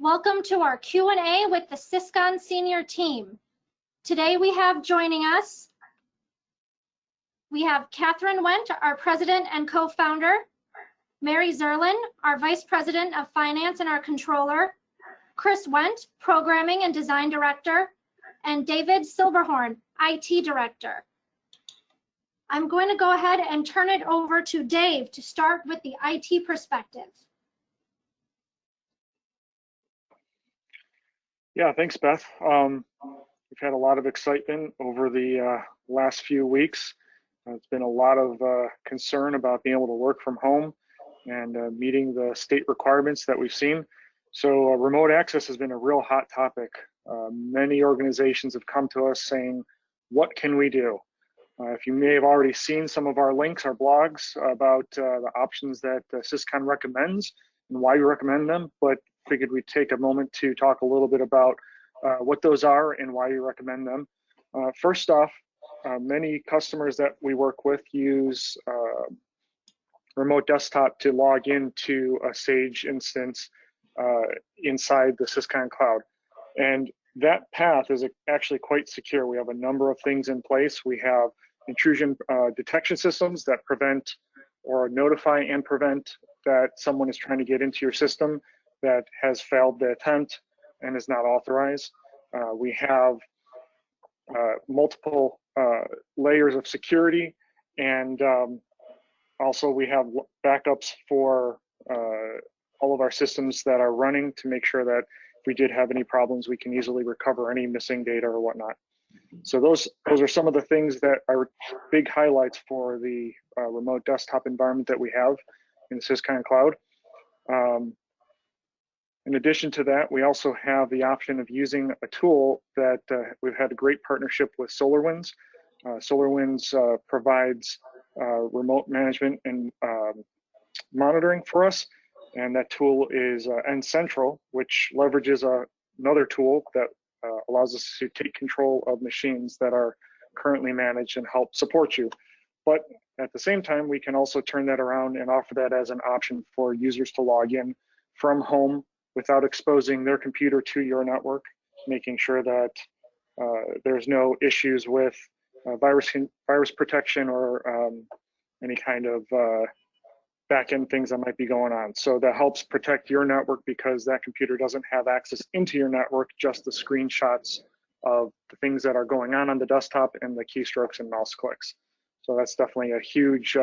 Welcome to our Q&A with the Syscon senior team. Today we have joining us, we have Catherine Wendt, our president and co-founder, Mary Zerlin, our vice president of finance and our controller, Chris Wendt, programming and design director, and David Silberhorn, IT director. I'm going to go ahead and turn it over to Dave to start with the IT perspective. Yeah, thanks, Beth. We've had a lot of excitement over the last few weeks. It's been a lot of concern about being able to work from home and meeting the state requirements that we've seen. So remote access has been a real hot topic. Many organizations have come to us saying, what can we do? If you may have already seen some of our links, our blogs about the options that Syscon recommends and why we recommend them, but figured we'd take a moment to talk a little bit about what those are and why we recommend them. First off, many customers that we work with use remote desktop to log into a Sage instance inside the Syscon cloud. And that path is actually quite secure. We have a number of things in place. We have intrusion detection systems that prevent or notify and prevent that someone is trying to get into your system that has failed the attempt and is not authorized. We have multiple layers of security, and also we have backups for all of our systems that are running to make sure that if we did have any problems, we can easily recover any missing data or whatnot. So those are some of the things that are big highlights for the remote desktop environment that we have in the Syscon cloud. In addition to that, we also have the option of using a tool that we've had a great partnership with SolarWinds. SolarWinds provides remote management and monitoring for us, and that tool is N-Central, which leverages another tool that allows us to take control of machines that are currently managed and help support you. But at the same time, we can also turn that around and offer that as an option for users to log in from home without exposing their computer to your network, making sure that there's no issues with virus protection or any kind of back-end things that might be going on. So that helps protect your network because that computer doesn't have access into your network, just the screenshots of the things that are going on the desktop and the keystrokes and mouse clicks. So that's definitely a huge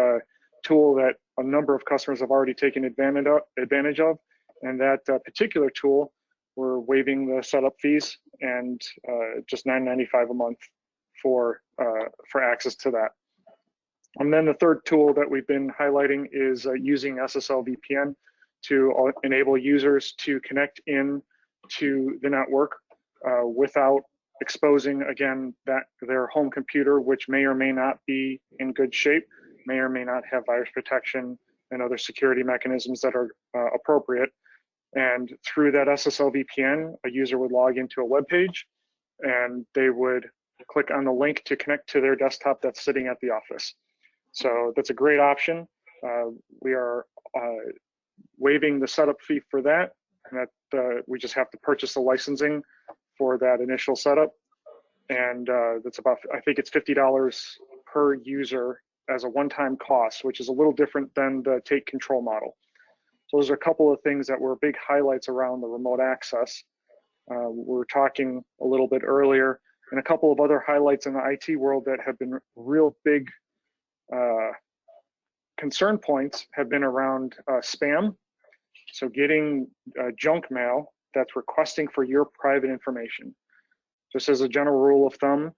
tool that a number of customers have already taken advantage of. And that particular tool, we're waiving the setup fees and just $9.95 a month for access to that. And then the third tool that we've been highlighting is using Ssl Vpn to enable users to connect in to the network without exposing, again, their home computer, which may or may not be in good shape, may or may not have virus protection and other security mechanisms that are appropriate. And through that Ssl VPN, a user would log into a web page and they would click on the link to connect to their desktop that's sitting at the office. So that's a great option. We are waiving the setup fee for that, and that we just have to purchase the licensing for that initial setup. And that's about, I think it's $50 per user as a one-time cost, which is a little different than the take control model. So those are a couple of things that were big highlights around the remote access. We were talking a little bit earlier, and a couple of other highlights in the IT world that have been real big concern points have been around spam. So getting junk mail that's requesting for your private information. Just as a general rule of thumb,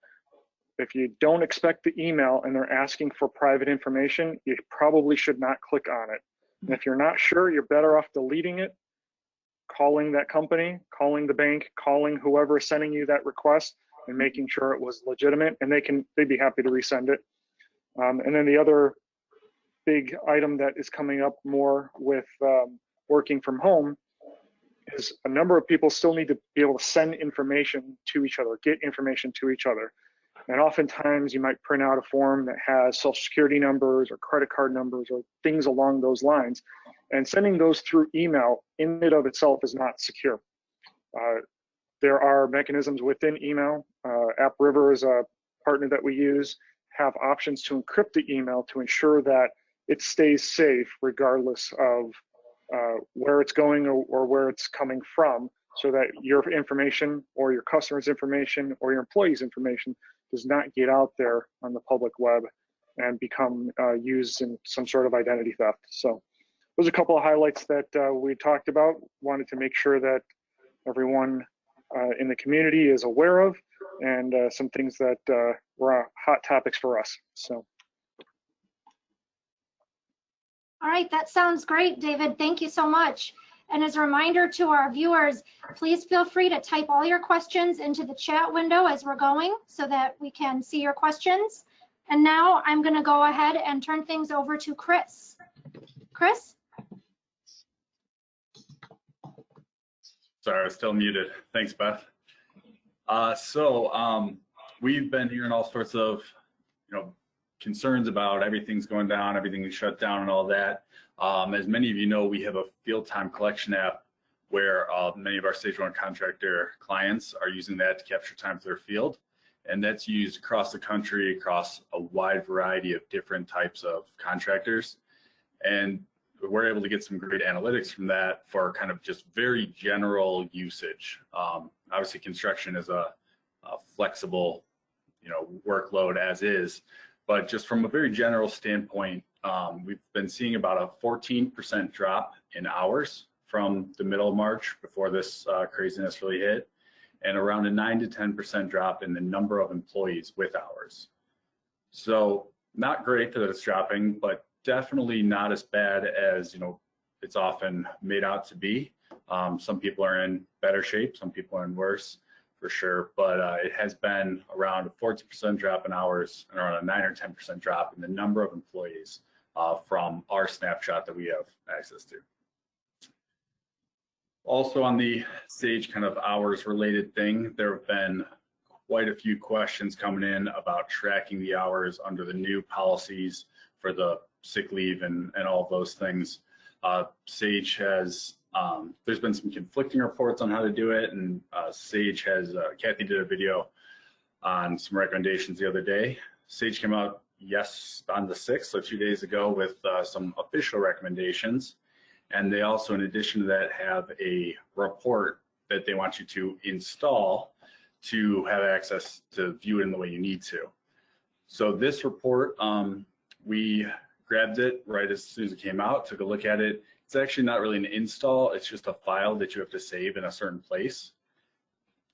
if you don't expect the email and they're asking for private information, you probably should not click on it. And if you're not sure, you're better off deleting it, calling that company, calling the bank, calling whoever is sending you that request, and making sure it was legitimate, and they'd be happy to resend it. And then the other big item that is coming up more with working from home is a number of people still need to be able to send information to each other, get information to each other. And oftentimes you might print out a form that has social security numbers or credit card numbers or things along those lines. And sending those through email in and of itself is not secure. There are mechanisms within email. AppRiver is a partner that we use, have options to encrypt the email to ensure that it stays safe regardless of where it's going or where it's coming from, so that your information or your customer's information or your employee's information does not get out there on the public web and become used in some sort of identity theft. So those are a couple of highlights that we talked about. Wanted to make sure that everyone in the community is aware of, and some things that were hot topics for us. So. All right, that sounds great, David. Thank you so much. And as a reminder to our viewers, please feel free to type all your questions into the chat window as we're going so that we can see your questions. And now I'm going to go ahead and turn things over to Chris. Chris? Sorry, I was still muted. Thanks, Beth. We've been hearing all sorts of, concerns about everything's going down, everything is shut down and all that. As many of you know, we have a field time collection app where many of our Stage 1 contractor clients are using that to capture time for their field. And that's used across the country, across a wide variety of different types of contractors. And we're able to get some great analytics from that for kind of just very general usage. Obviously, construction is a flexible, workload as is, but just from a very general standpoint, we've been seeing about a 14% drop in hours from the middle of March before this craziness really hit, and around a 9 to 10% drop in the number of employees with hours. So not great that it's dropping, but definitely not as bad as it's often made out to be. Some people are in better shape, some people are in worse, for sure, but it has been around a 40% drop in hours and around a 9 or 10% drop in the number of employees from our snapshot that we have access to. Also on the Sage kind of hours related thing, there have been quite a few questions coming in about tracking the hours under the new policies for the sick leave and all of those things. Sage has, there's been some conflicting reports on how to do it, and Sage has, Kathy did a video on some recommendations the other day. Sage came out on the 6th, so 2 days ago, with some official recommendations. And they also, in addition to that, have a report that they want you to install to have access to view it in the way you need to. So this report, we grabbed it right as soon as it came out, took a look at it. It's actually not really an install, it's just a file that you have to save in a certain place.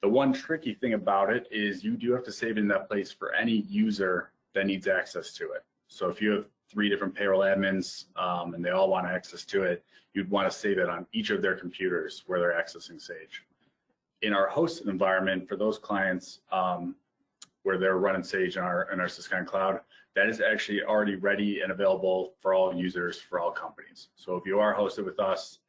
The one tricky thing about it is you do have to save it in that place for any user that needs access to it. So if you have 3 different payroll admins and they all want access to it, you'd want to save it on each of their computers where they're accessing Sage. In our hosted environment, for those clients where they're running Sage in our Syscon cloud, that is actually already ready and available for all users, for all companies. So if you are hosted with us,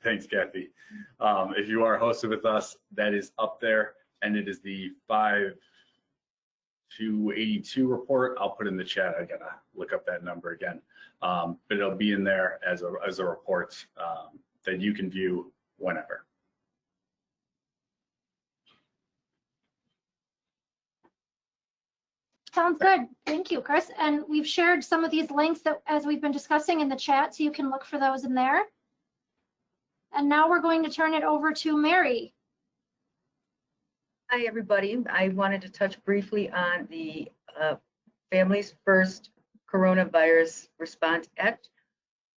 thanks, Kathy. If you are hosted with us, that is up there, and it is the 5282 report. I'll put in the chat. I gotta look up that number again, but it'll be in there as a report that you can view whenever. Sounds good. Thank you, Chris. And we've shared some of these links that, as we've been discussing, in the chat, so you can look for those in there. And now we're going to turn it over to Mary. Hi, everybody. I wanted to touch briefly on the Families First Coronavirus Response Act,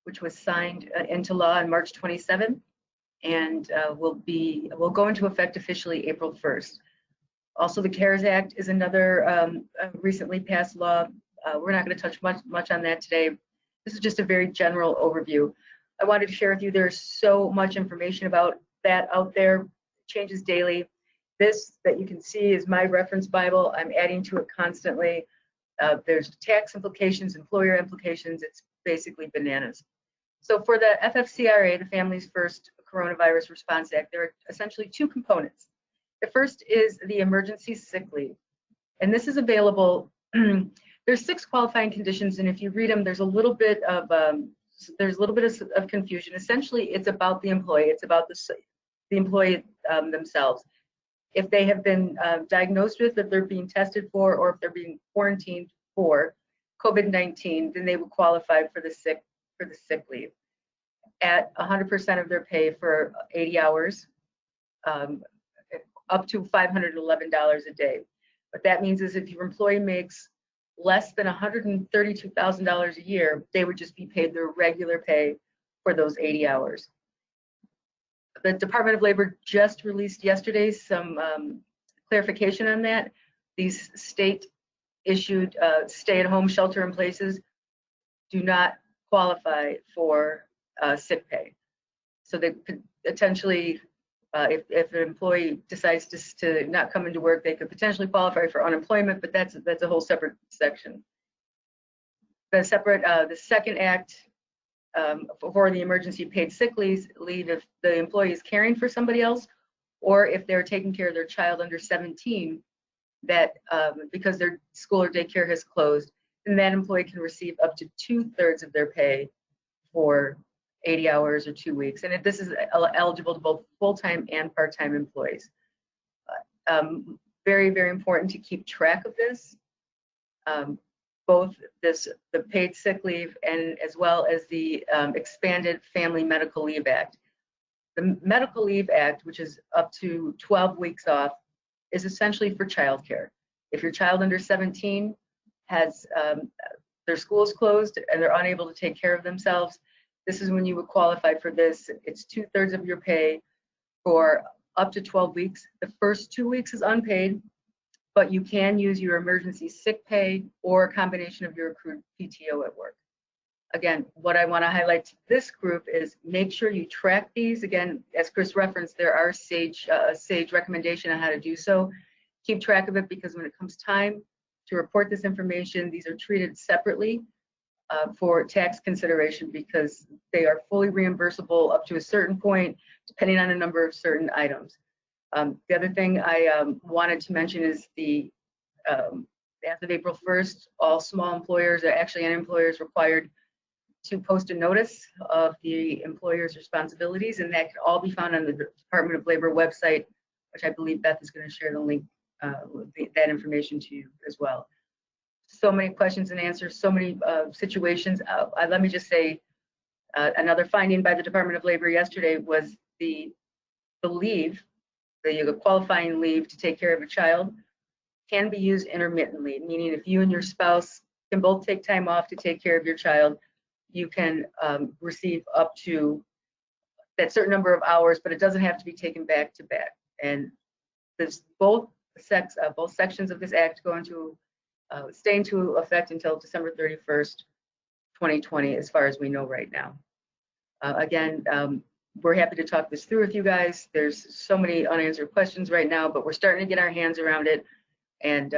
which was signed into law on March 27th, and will go into effect officially April 1st. Also, the CARES Act is another recently passed law. We're not going to touch much on that today. This is just a very general overview. I wanted to share with you, there's so much information about that out there. It changes daily. This that you can see is my reference Bible. I'm adding to it constantly. There's tax implications, employer implications. It's basically bananas. So for the FFCRA, the Families First Coronavirus Response Act, there are essentially 2 components. The first is the emergency sick leave, and this is available. There's 6 qualifying conditions, and if you read them, there's a little bit of confusion. Essentially, it's about the employee. It's about the the employee themselves. If they have been diagnosed with, if they're being tested for, or if they're being quarantined for COVID-19, then they would qualify for the sick leave at 100% of their pay for 80 hours, up to $511 a day. What that means is if your employee makes less than $132,000 a year, they would just be paid their regular pay for those 80 hours. The Department of Labor just released yesterday some clarification on that. These state-issued stay-at-home shelter-in-places do not qualify for sick pay. So they could potentially, if an employee decides to not come into work, they could potentially qualify for unemployment, but that's a whole separate section. The second act for the emergency paid sick leave if the employee is caring for somebody else, or if they're taking care of their child under 17 that because their school or daycare has closed, then that employee can receive up to 2/3 of their pay for 80 hours or 2 weeks. And this is eligible to both full-time and part-time employees. Very, very important to keep track of this. Both the paid sick leave and as well as the expanded Family Medical Leave Act. The Medical Leave Act, which is up to 12 weeks off, is essentially for childcare. If your child under 17 has their schools closed and they're unable to take care of themselves, this is when you would qualify for this. It's 2/3 of your pay for up to 12 weeks. The first 2 weeks is unpaid, but you can use your emergency sick pay or a combination of your accrued PTO at work. Again, what I want to highlight to this group is make sure you track these. Again, as Chris referenced, there are SAGE recommendation on how to do so. Keep track of it, because when it comes time to report this information, these are treated separately for tax consideration, because they are fully reimbursable up to a certain point, depending on a number of certain items. The other thing I wanted to mention is as of April 1st, all small employers, actually any employers, required to post a notice of the employer's responsibilities, and that can all be found on the Department of Labor website, which I believe Beth is going to share the link, that information to you as well. So many questions and answers, so many situations. Let me just say, another finding by the Department of Labor yesterday was the leave, the qualifying leave to take care of a child, can be used intermittently, meaning if you and your spouse can both take time off to take care of your child, you can receive up to that certain number of hours, but it doesn't have to be taken back to back. And both sections of this act go into stay into effect until December 31st, 2020, as far as we know right now. Again, we're happy to talk this through with you guys. There's so many unanswered questions right now, but we're starting to get our hands around it. And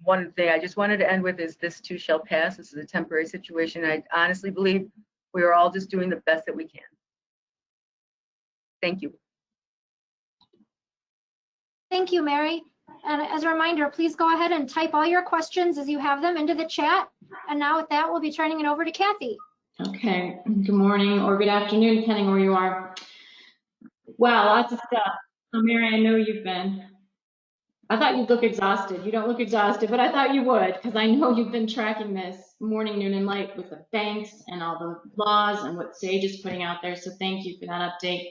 one thing I just wanted to end with is this too shall pass. This is a temporary situation. I honestly believe we are all just doing the best that we can. Thank you. Thank you, Mary. And as a reminder, please go ahead and type all your questions as you have them into the chat. And now with that, we'll be turning it over to Kathy. Okay, good morning or good afternoon, depending where you are. Wow, lots of stuff. Mary, I know you've been. I thought you'd look exhausted. You don't look exhausted, but I thought you would, because I know you've been tracking this morning, noon, and night with the banks and all the laws and what SAGE is putting out there. So thank you for that update.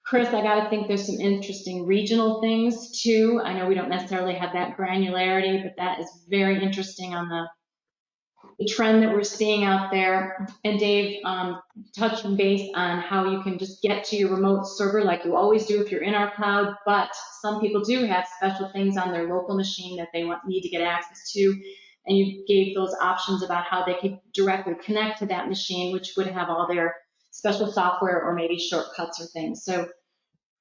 Chris, I got to think there's some interesting regional things too. I know we don't necessarily have that granularity, but that is very interesting on the trend that we're seeing out there. And Dave, touching base on how you can just get to your remote server like you always do if you're in our cloud, but some people do have special things on their local machine that they need to get access to. And you gave those options about how they could directly connect to that machine, which would have all their special software or maybe shortcuts or things. So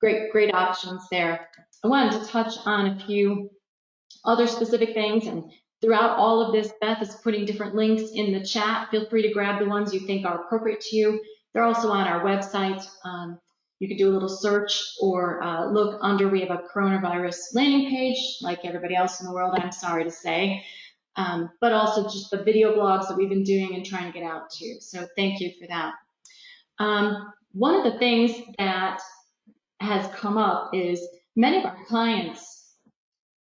great options there. I wanted to touch on a few other specific things, and throughout all of this, Beth is putting different links in the chat. Feel free to grab the ones you think are appropriate to you. They're also on our website. You could do a little search or look under. We have a coronavirus landing page, like everybody else in the world, I'm sorry to say, but also just the video blogs that we've been doing and trying to get out to. So thank you for that. One of the things that has come up is many of our clients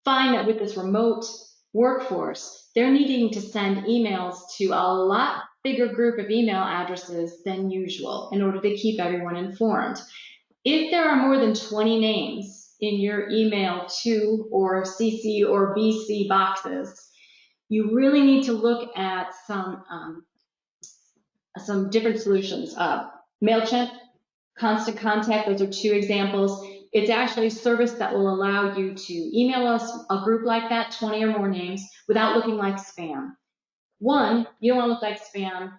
find that with this remote workforce, they're needing to send emails to a lot bigger group of email addresses than usual in order to keep everyone informed. If there are more than 20 names in your email to or CC or BC boxes, you really need to look at some different solutions. MailChimp, Constant Contact, those are two examples. It's actually a service that will allow you to email us a group like that, 20 or more names, without looking like spam. One, you don't want to look like spam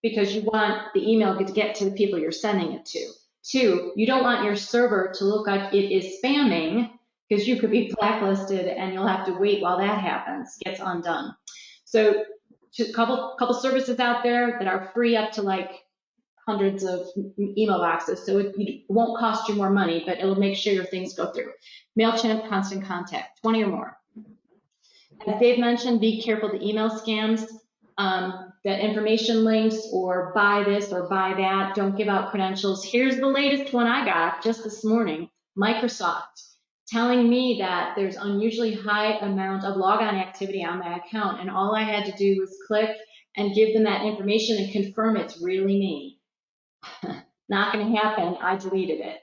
because you want the email to get to the people you're sending it to. Two, you don't want your server to look like it is spamming because you could be blacklisted and you'll have to wait while that happens, gets undone. So a couple services out there that are free up to like hundreds of email boxes, so it won't cost you more money, but it'll make sure your things go through. MailChimp, Constant Contact, 20 or more. As Dave mentioned, be careful the email scams, that information links or buy this or buy that, don't give out credentials. Here's the latest one I got just this morning, Microsoft, telling me that there's unusually high amount of logon activity on my account, and all I had to do was click and give them that information and confirm it's really me. Not going to happen. I deleted it.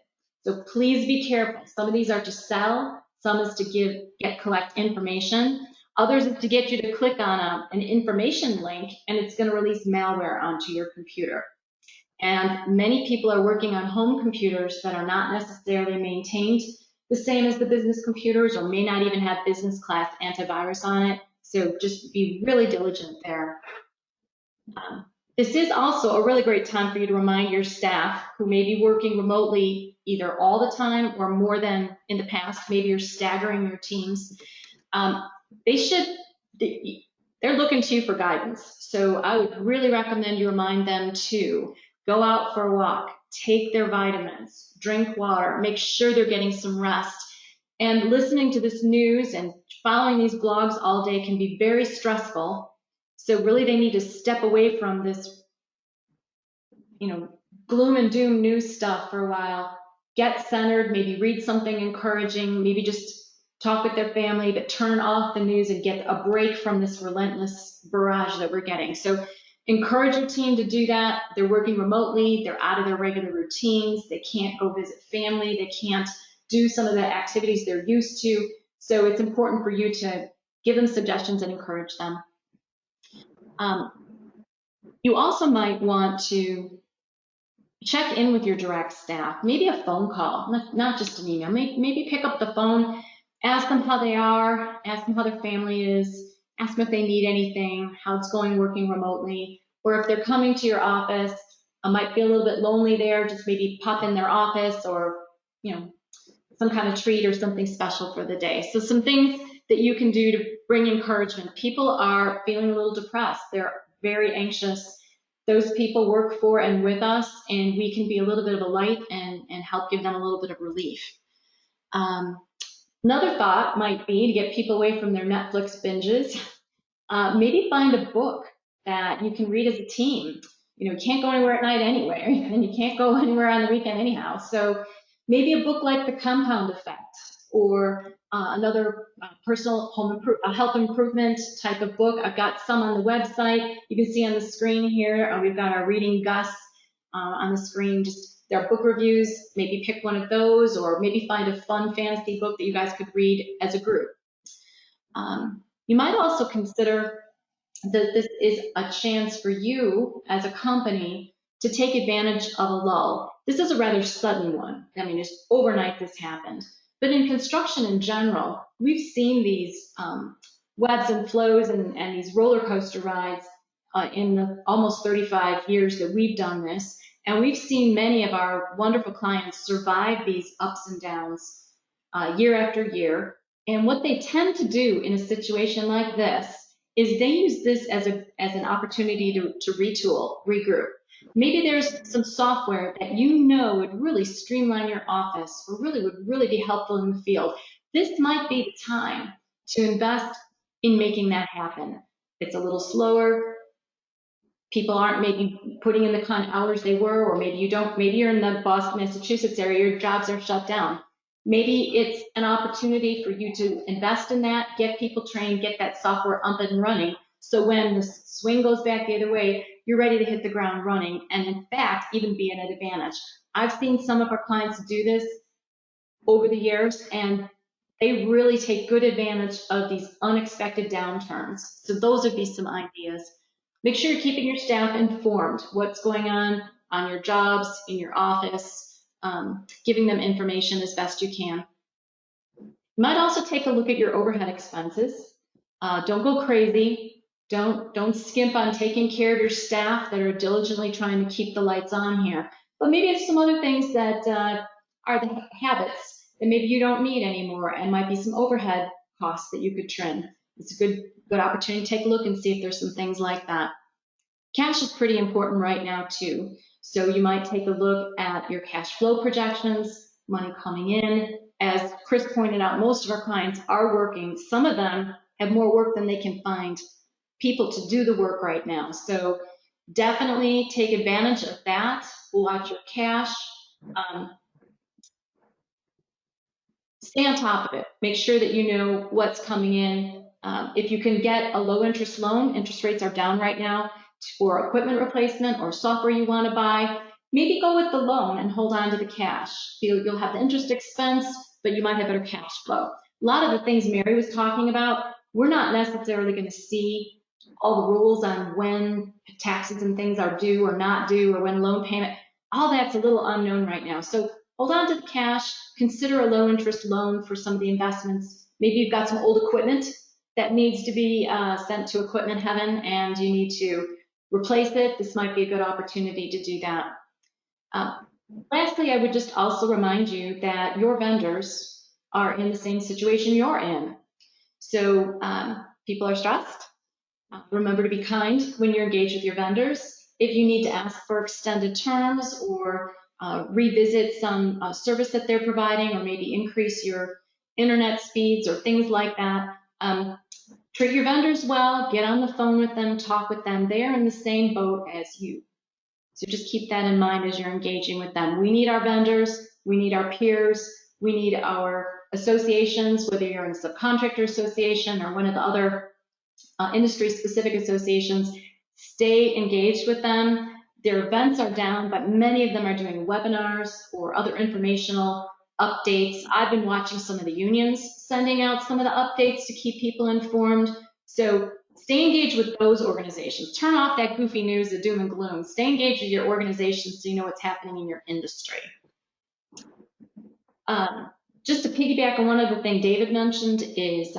So please be careful. Some of these are to sell. Some is to collect information. Others is to get you to click on an information link, and it's going to release malware onto your computer. And many people are working on home computers that are not necessarily maintained the same as the business computers, or may not even have business class antivirus on it. So just be really diligent there. This is also a really great time for you to remind your staff who may be working remotely either all the time or more than in the past. Maybe you're staggering your teams. They're looking to you for guidance. So I would really recommend you remind them to go out for a walk, take their vitamins, drink water, make sure they're getting some rest. And listening to this news and following these blogs all day can be very stressful. So really they need to step away from this, gloom and doom news stuff for a while, get centered, maybe read something encouraging, maybe just talk with their family, but turn off the news and get a break from this relentless barrage that we're getting. So encourage your team to do that. They're working remotely, they're out of their regular routines, they can't go visit family, they can't do some of the activities they're used to. So it's important for you to give them suggestions and encourage them. You also might want to check in with your direct staff, maybe a phone call, not just an email. Maybe pick up the phone, ask them how they are, ask them how their family is, ask them if they need anything, how it's going working remotely, or if they're coming to your office, might be a little bit lonely there, just maybe pop in their office or, some kind of treat or something special for the day. So some things that you can do to bring encouragement. People are feeling a little depressed. They're very anxious. Those people work for and with us, and we can be a little bit of a light and help give them a little bit of relief. Another thought might be to get people away from their Netflix binges. Maybe find a book that you can read as a team. You can't go anywhere at night anyway, and you can't go anywhere on the weekend anyhow. So maybe a book like The Compound Effect, or another personal health improvement type of book. I've got some on the website. You can see on the screen here, we've got our Reading Gus on the screen. Just their book reviews. Maybe pick one of those, or maybe find a fun fantasy book that you guys could read as a group. You might also consider that this is a chance for you as a company to take advantage of a lull. This is a rather sudden one. Just overnight this happened. But in construction in general, we've seen these webs and flows and these roller coaster rides in the almost 35 years that we've done this. And we've seen many of our wonderful clients survive these ups and downs year after year. And what they tend to do in a situation like this is they use this as an opportunity to retool, regroup. Maybe there's some software that would really streamline your office, or would really be helpful in the field. This might be the time to invest in making that happen. It's a little slower, people aren't maybe putting in the kind of hours they were, or maybe you don't, maybe you're in the Boston, Massachusetts area, your jobs are shut down. Maybe it's an opportunity for you to invest in that, get people trained, get that software up and running. So when the swing goes back the other way, you're ready to hit the ground running, and in fact, even be at an advantage. I've seen some of our clients do this over the years, and they really take good advantage of these unexpected downturns. So those would be some ideas. Make sure you're keeping your staff informed, what's going on your jobs, in your office, giving them information as best you can. You might also take a look at your overhead expenses. Don't go crazy. Don't skimp on taking care of your staff that are diligently trying to keep the lights on here. But maybe it's some other things that are the habits that maybe you don't need anymore, and might be some overhead costs that you could trim. It's a good opportunity to take a look and see if there's some things like that. Cash is pretty important right now too. So you might take a look at your cash flow projections, money coming in. As Chris pointed out, most of our clients are working. Some of them have more work than they can find people to do the work right now. So definitely take advantage of that. Watch your cash. Stay on top of it. Make sure that you know what's coming in. If you can get a low interest loan, interest rates are down right now, for equipment replacement or software you want to buy, maybe go with the loan and hold on to the cash. You'll have the interest expense, but you might have better cash flow. A lot of the things Mary was talking about, we're not necessarily going to see all the rules on when taxes and things are due or not due, or when loan payment. All that's a little unknown right now. So hold on to the cash, consider a low interest loan for some of the investments. Maybe you've got some old equipment that needs to be sent to equipment heaven and you need to replace it. This might be a good opportunity to do that. Lastly, I would just also remind you that your vendors are in the same situation you're in. So people are stressed. Remember to be kind when you're engaged with your vendors. If you need to ask for extended terms or revisit some service that they're providing, or maybe increase your internet speeds or things like that, treat your vendors well, get on the phone with them, talk with them. They are in the same boat as you. So just keep that in mind as you're engaging with them. We need our vendors, we need our peers, we need our associations, whether you're in a subcontractor association or one of the other industry-specific associations. Stay engaged with them. Their events are down, but many of them are doing webinars or other informational updates. I've been watching some of the unions sending out some of the updates to keep people informed. So stay engaged with those organizations. Turn off that goofy news, the doom and gloom. Stay engaged with your organization so you know what's happening in your industry. Just to piggyback on one other thing David mentioned is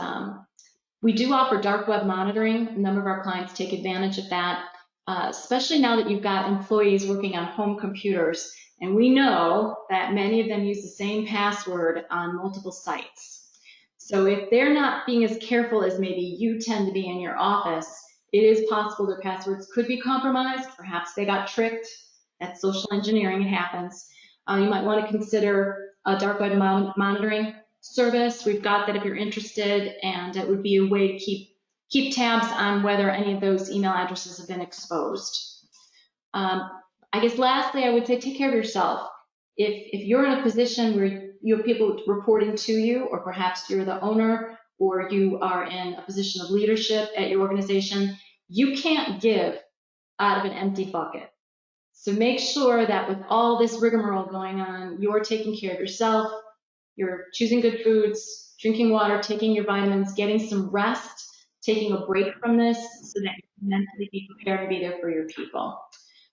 we do offer dark web monitoring. A number of our clients take advantage of that, especially now that you've got employees working on home computers. And we know that many of them use the same password on multiple sites. So if they're not being as careful as maybe you tend to be in your office, it is possible their passwords could be compromised. Perhaps they got tricked. That's social engineering, it happens. You might want to consider a dark web monitoring service. We've got that if you're interested, and it would be a way to keep tabs on whether any of those email addresses have been exposed. I guess lastly, I would say take care of yourself. If you're in a position where you have people reporting to you, or perhaps you're the owner, or you are in a position of leadership at your organization, you can't give out of an empty bucket. So make sure that with all this rigmarole going on, you're taking care of yourself, you're choosing good foods, drinking water, taking your vitamins, getting some rest, taking a break from this so that you can mentally be prepared to be there for your people.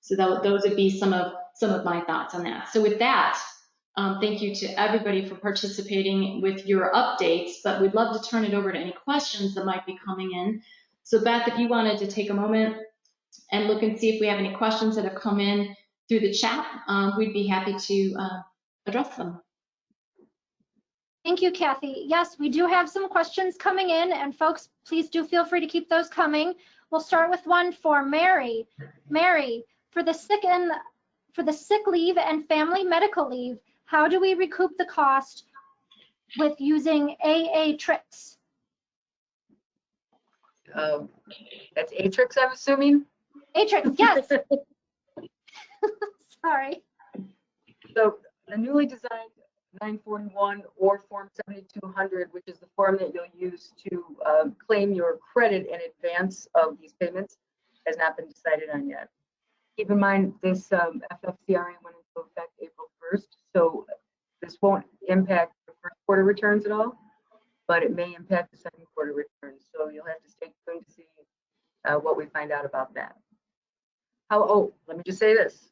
So those would be some of my thoughts on that. So with that, thank you to everybody for participating with your updates, but we'd love to turn it over to any questions that might be coming in. So Beth, if you wanted to take a moment and look and see if we have any questions that have come in through the chat, we'd be happy to address them. Thank you, Kathy. Yes, we do have some questions coming in, and folks, please do feel free to keep those coming. We'll start with one for Mary. Mary, for the sick leave and family medical leave, how do we recoup the cost with using AA tricks? That's Atrix, I'm assuming. Atrix, yes. Sorry. So the newly designed 941 or Form 7200, which is the form that you'll use to claim your credit in advance of these payments, has not been decided on yet. Keep in mind, this FFCRA went into effect April 1st, so this won't impact the first quarter returns at all, but it may impact the second quarter returns. So you'll have to stay tuned to see what we find out about that. Let me just say this.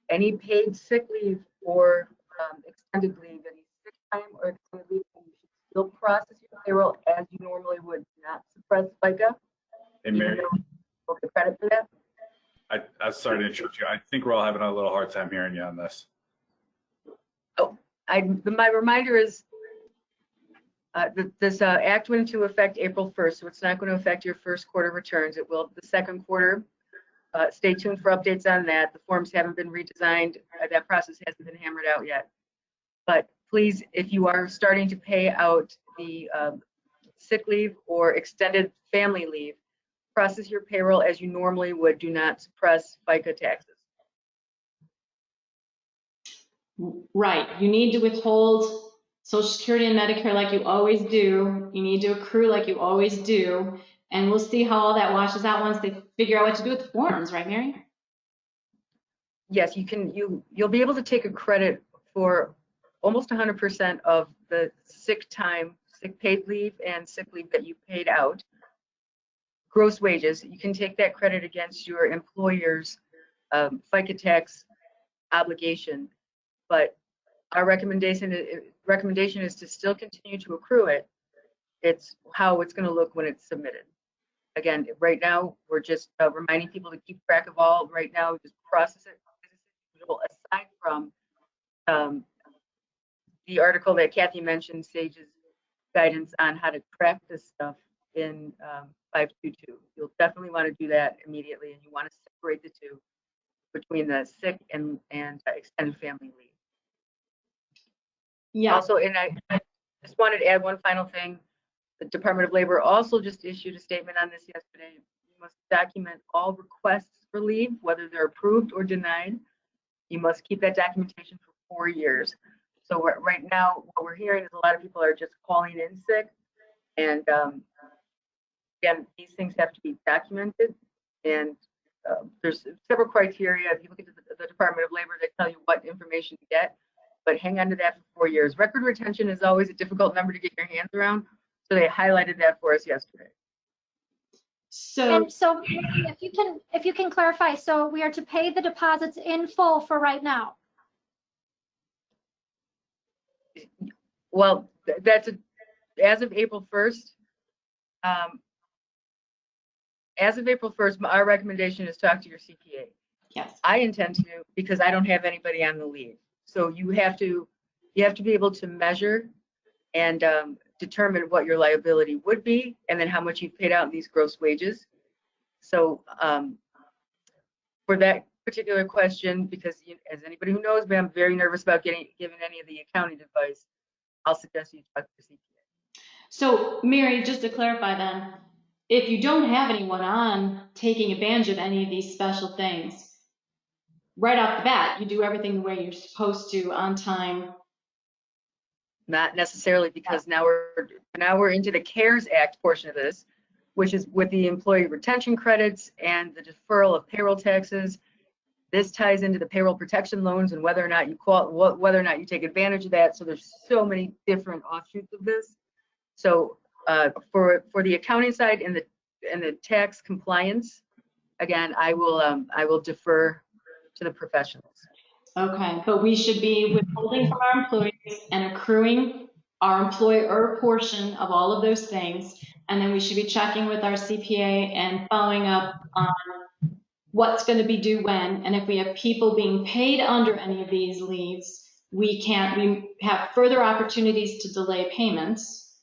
Any paid sick leave or extended leave, any sick time or extended leave, you should still process your payroll as you normally would, not suppress FICA. Hey, Mary, We'll get credit for that. I'm sorry to interrupt you. I think we're all having a little hard time hearing you on this. My reminder is this act went into effect April 1st, so it's not going to affect your first quarter returns. It will the second quarter. Stay tuned for updates on that. The forms haven't been redesigned. That process hasn't been hammered out yet. But please, if you are starting to pay out the sick leave or extended family leave, process your payroll as you normally would. Do not suppress FICA taxes. Right. You need to withhold Social Security and Medicare like you always do. You need to accrue like you always do. And we'll see how all that washes out once they figure out what to do with the forms, right, Mary? Yes, you can. You'll be able to take a credit for almost 100% of the sick time, sick paid leave, and sick leave that you paid out. Gross wages. You can take that credit against your employer's FICA tax obligation, but our recommendation is to still continue to accrue it. It's how it's going to look when it's submitted. Again, right now, we're just reminding people to keep track of all. Right now, just process it aside from the article that Kathy mentioned, Sage's guidance on how to track this stuff in 522. You'll definitely want to do that immediately, and you want to separate the two between the sick and extended family leave. Yeah. Also, and I just wanted to add one final thing. The Department of Labor also just issued a statement on this yesterday. You must document all requests for leave, whether they're approved or denied. You must keep that documentation for 4 years. So right now, what we're hearing is a lot of people are just calling in sick. And again, these things have to be documented. And there's several criteria. If you look at the Department of Labor, they tell you what information to get. But hang on to that for 4 years. Record retention is always a difficult number to get your hands around. So they highlighted that for us yesterday. So if you can clarify, so we are to pay the deposits in full for right now. Well, that's as of April 1st. As of April 1st, our recommendation is talk to your CPA. yes. I intend to, because I don't have anybody on the leave. So you have to be able to measure and determine what your liability would be, and then how much you've paid out in these gross wages. So for that particular question, because as anybody who knows me, I'm very nervous about giving any of the accounting advice, I'll suggest you talk to the CPA. So Mary, just to clarify then, if you don't have anyone on taking advantage of any of these special things, right off the bat, you do everything the way you're supposed to on time. Not necessarily, because now we're into the CARES Act portion of this, which is with the employee retention credits and the deferral of payroll taxes. This ties into the payroll protection loans and whether or not you take advantage of that. So there's so many different offshoots of this. So for the accounting side and the tax compliance, again, I will defer to the professionals. Okay, but we should be withholding from our employees and accruing our employer portion of all of those things. And then we should be checking with our CPA and following up on what's going to be due when. And if we have people being paid under any of these leaves, we have further opportunities to delay payments.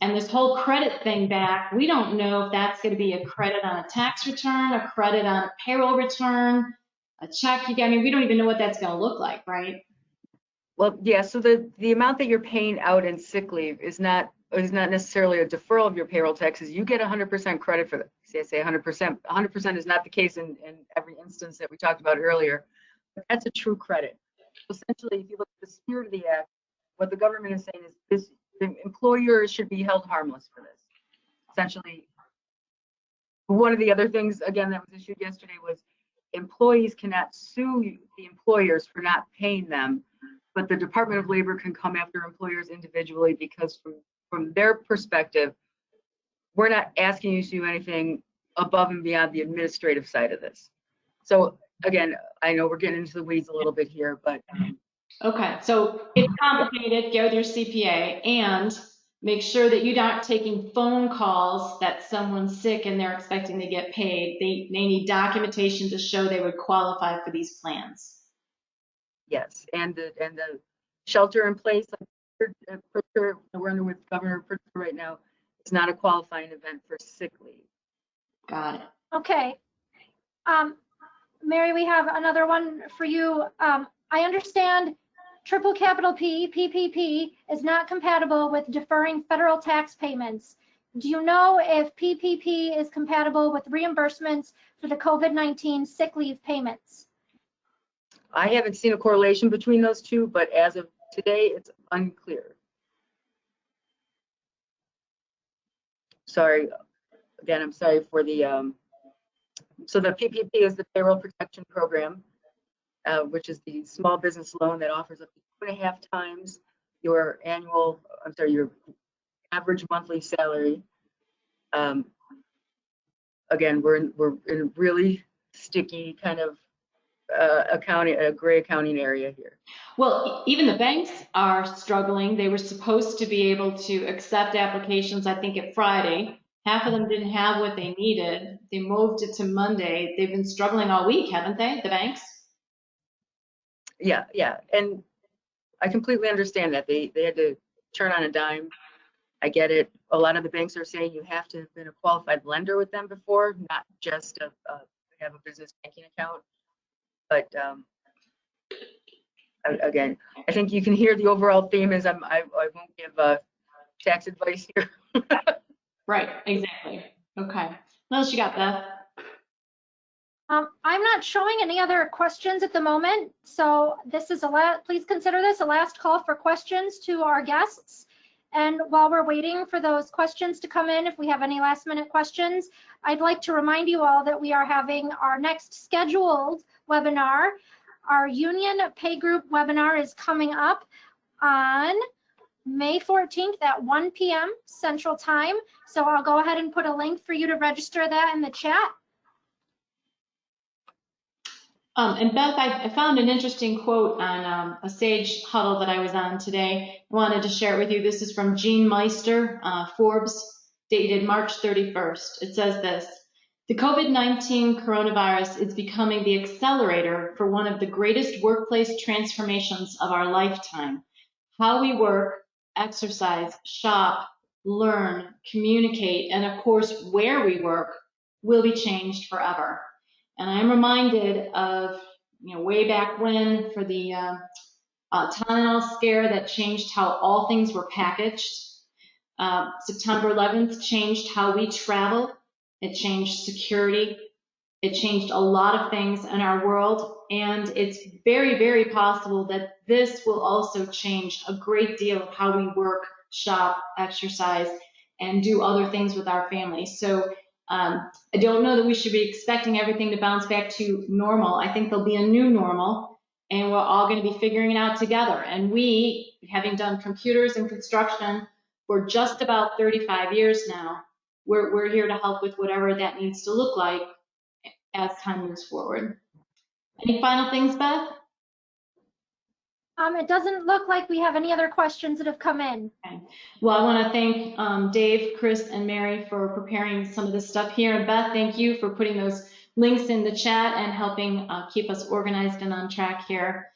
And this whole credit thing back, we don't know if that's going to be a credit on a tax return, a credit on a payroll return, a check. I mean, we don't even know what that's going to look like, right? Well, yeah, so the amount that you're paying out in sick leave is not is not necessarily a deferral of your payroll taxes. You get 100% credit for that. See, I say 100%. 100% is not the case in every instance that we talked about earlier. But that's a true credit. So essentially, if you look at the spirit of the act, what the government is saying is this: the employers should be held harmless for this. Essentially, one of the other things, again, that was issued yesterday was employees cannot sue the employers for not paying them, but the Department of Labor can come after employers individually because from their perspective, we're not asking you to do anything above and beyond the administrative side of this. So again, I know we're getting into the weeds a little bit here, but Okay, so it's complicated, get with your CPA, and make sure that you're not taking phone calls that someone's sick and they're expecting to get paid. They need documentation to show they would qualify for these plans. yes, and the shelter in place, we're under with Governor Pritzker right now, it's not a qualifying event for sick leave. Got it. Okay. Mary, we have another one for you. I understand triple capital P, PPP, is not compatible with deferring federal tax payments. Do you know if PPP is compatible with reimbursements for the COVID-19 sick leave payments? I haven't seen a correlation between those two, but as of today, it's unclear. Sorry, again, I'm sorry for the, so the PPP is the Payroll Protection Program, which is the small business loan that offers up to 2.5 times your your average monthly salary. Again, we're in a really sticky kind of a gray accounting area here. Well, even the banks are struggling. They were supposed to be able to accept applications, I think, at Friday. Half of them didn't have what they needed. They moved it to Monday. They've been struggling all week, haven't they, the banks? Yeah, and I completely understand that. They had to turn on a dime. I get it. A lot of the banks are saying you have to have been a qualified lender with them before, not just have a business banking account. But again, I think you can hear the overall theme is I won't give tax advice here. Right, exactly. Okay. What else you got, Beth? I'm not showing any other questions at the moment, so this is please consider this a last call for questions to our guests. And while we're waiting for those questions to come in, if we have any last minute questions, I'd like to remind you all that we are having our next scheduled webinar. Our union pay group webinar is coming up on May 14th at 1 p.m. Central Time. So I'll go ahead and put a link for you to register that in the chat. And Beth, I found an interesting quote on a Sage huddle that I was on today. I wanted to share it with you. This is from Jean Meister, Forbes, dated March 31st. It says this: the COVID-19 coronavirus is becoming the accelerator for one of the greatest workplace transformations of our lifetime. How we work, exercise, shop, learn, communicate, and of course, where we work will be changed forever. And I'm reminded of, way back when for the Tylenol scare that changed how all things were packaged. September 11th changed how we travel. It changed security. It changed a lot of things in our world. And it's very, very possible that this will also change a great deal of how we work, shop, exercise, and do other things with our families. So I don't know that we should be expecting everything to bounce back to normal. I think there'll be a new normal, and we're all going to be figuring it out together. And we, having done computers and construction for just about 35 years now, we're here to help with whatever that needs to look like as time moves forward. Any final things, Beth? It doesn't look like we have any other questions that have come in. Okay. Well, I want to thank Dave, Chris, and Mary for preparing some of this stuff here. And Beth, thank you for putting those links in the chat and helping keep us organized and on track here.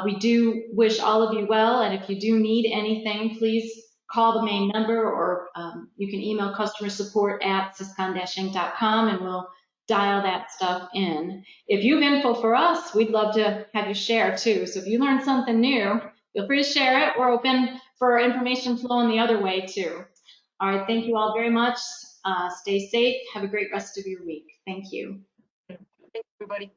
We do wish all of you well, and if you do need anything, please call the main number, or you can email customer support at syscon-inc.com, and we'll dial that stuff in. If you have info for us, we'd love to have you share too. So if you learn something new, feel free to share it. We're open for information flowing the other way too. All right, thank you all very much. Stay safe. Have a great rest of your week. Thank you. Thanks, everybody.